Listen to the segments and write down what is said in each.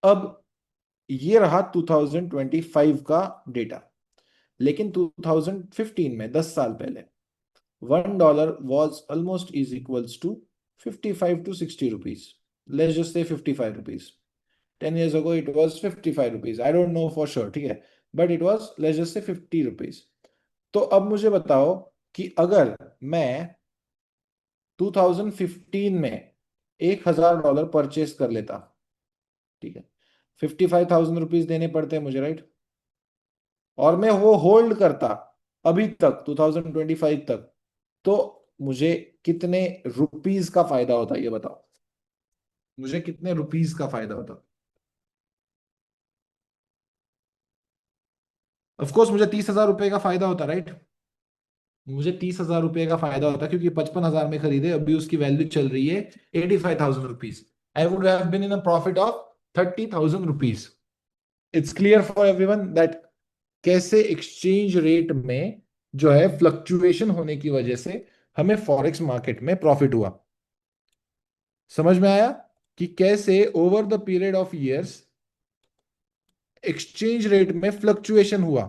अब ये रहा 2025 का डेटा, लेकिन 2015 में 10 साल पहले $1 was almost is equals to 55 to 60 rupees. Let's just say 55 rupees. 10 years ago it was 55 rupees. I don't know for sure, ठीक है, but it was, let's just say, 50 rupees. तो अब मुझे बताओ कि अगर मैं 2015 में $1,000 परचेस कर लेता, ठीक है, 55,000 रुपीज देने पड़ते हैं मुझे, राइट, और मैं वो होल्ड करता अभी तक 2025 तक, तो मुझे कितने रुपीस का फायदा होता, ये बताओ, मुझे कितने रुपीस का फायदा होता। ऑफ कोर्स मुझे 30,000 रुपए का फायदा होता, राइट, मुझे 30,000 रुपए का फायदा होता क्योंकि 55,000 में खरीदे, अभी उसकी वैल्यू चल रही है 85,000 rupees. I would have been in a profit of 30,000 rupees. It's clear for everyone that कैसे एक्सचेंज रेट में जो है फ्लक्चुएशन होने की वजह से हमें फॉरेक्स मार्केट में प्रॉफिट हुआ। समझ में आया कि कैसे over the period of years exchange rate में फ्लक्चुएशन हुआ।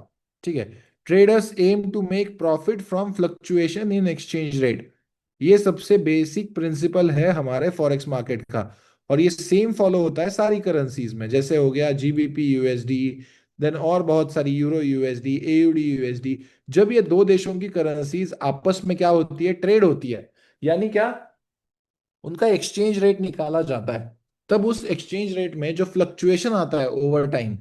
ठीक है, traders aim to make profit from fluctuation in exchange rate. ये सबसे बेसिक प्रिंसिपल है हमारे फॉरेक्स मार्केट का, और ये सेम फॉलो होता है सारी करेंसीज में, जैसे हो गया जीबीपी यूएसडी, देन और बहुत सारी यूरो यूएसडी, एयूडी यूएसडी। जब ये दो देशों की करेंसीज आपस में क्या होती है, ट्रेड होती है, यानी क्या, उनका एक्सचेंज रेट निकाला जाता है, तब उस एक्सचेंज रेट में जो फ्लक्चुएशन आता है ओवर टाइम,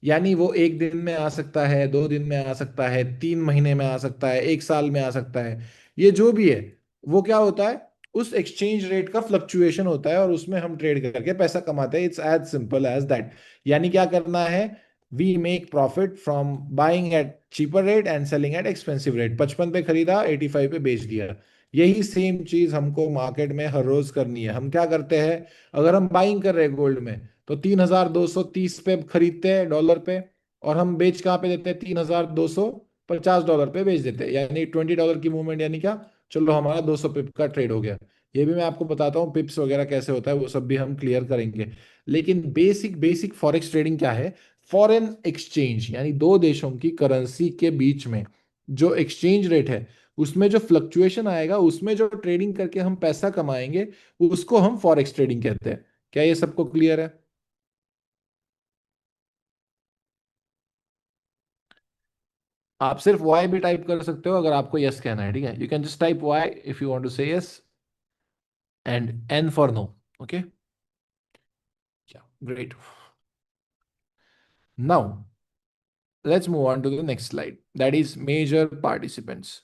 यानी वो एक दिन में आ सकता है, 2 दिन में आ सकता है, 3 महीने में आ सकता है, एक साल में आ सकता है, ये जो भी है, वो क्या होता है, उस एक्सचेंज रेट का फ्लक्चुएशन होता है, और उसमें हम ट्रेड करके पैसा कमाते हैं। It's as simple as that. यानी क्या करना है, we make profit from buying at cheaper rate and selling at expensive rate. 55 पे खरीदा, 85 पे बेच दिया। यही सेम चीज हमको मार्केट में हर रोज करनी है। हम क्या करते हैं, अगर हम बाइंग कर रहे हैं गोल्ड में, तो 3,230 पे खरीदते हैं डॉलर पे, और हम बेच कहाँ पे देते हैं, $3,250 पे बेच देते हैं, यानी $20 की मूवमेंट, यानी क्या, चलो हमारा 200 पिप का ट्रेड हो गया। ये भी मैं आपको बताता हूँ पिप्स वगैरह कैसे होता है, वो सब भी हम क्लियर करेंगे। लेकिन बेसिक बेसिक फॉरेक्स ट्रेडिंग क्या है, फॉरेन एक्सचेंज, यानी दो देशों की करेंसी के बीच में जो एक्सचेंज रेट है, उसमें जो फ्लक्चुएशन आएगा, उसमें जो ट्रेडिंग करके हम पैसा कमाएंगे, उसको हम फॉरेक्स ट्रेडिंग कहते हैं। क्या ये सबको क्लियर है? आप सिर्फ वाई भी टाइप कर सकते हो अगर आपको यस कहना है, ठीक है, you can just type Y if you want to say yes, and N for no. Okay, great. Now let's move on to the next slide, that is major participants.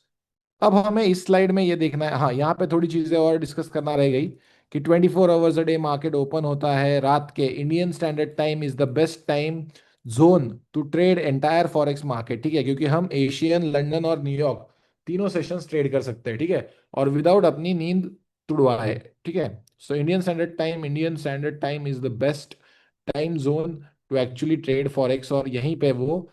अब हमें इस स्लाइड में ये देखना है, हाँ, यहाँ पे थोड़ी चीजें और डिस्कस करना रह गई, कि 24 hours a day market open होता है रात के। Indian standard time is the best time zone to trade entire forex market, ठीक है, क्योंकि हम एशियन, लंदन और न्यूयॉर्क तीनों सेशंस ट्रेड कर सकते हैं, ठीक है, और विदाउट अपनी नींद तुड़वाए, ठीक है। So Indian standard time is the best time zone to actually trade forex, और यहीं पे वो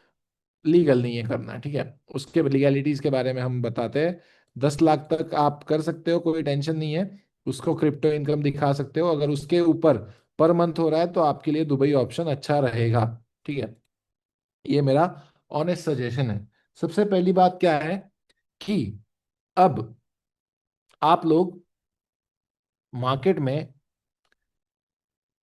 लीगल नहीं है करना, ठीक है। उसके लीगैलिटीज के बारे में हम बताते हैं। 10 लाख तक आप कर सकते हो, कोई टेंशन नहीं है, उसको क्रिप्टो इनकम दिखा सकते हो। अगर उसके ऊपर पर मंथ हो रहा है तो आपके लिए दुबई ऑप्शन अच्छा रहेगा, ठीक है। ये मेरा ऑनेस्ट सजेशन है। सबसे पहली बात क्या है कि अब आप लोग मार्केट में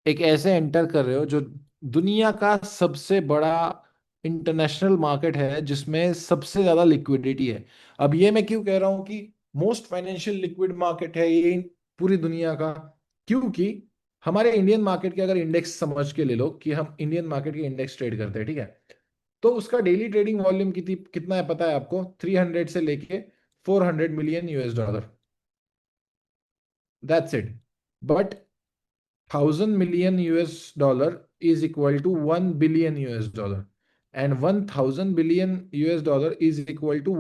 एक ऐसे एंटर कर रहे हो जो दुनिया का सबसे बड़ा इंटरनेशनल मार्केट है, जिसमें सबसे ज्यादा लिक्विडिटी है। अब ये मैं क्यों कह रहा हूं कि मोस्ट फाइनेंशियल लिक्विड मार्केट है ये पूरी दुनिया का, क्योंकि हमारे इंडियन मार्केट के अगर इंडेक्स समझ के ले लो, कि हम इंडियन मार्केट के इंडेक्स ट्रेड करते हैं, ठीक है, तो उसका डेली ट्रेडिंग वॉल्यूम कितना है पता है आपको, 300 से लेके 400 million US dollar, that's it. But 1,000 million US dollar is equal to 1 billion US dollar, and 1,000 billion US dollar is equal to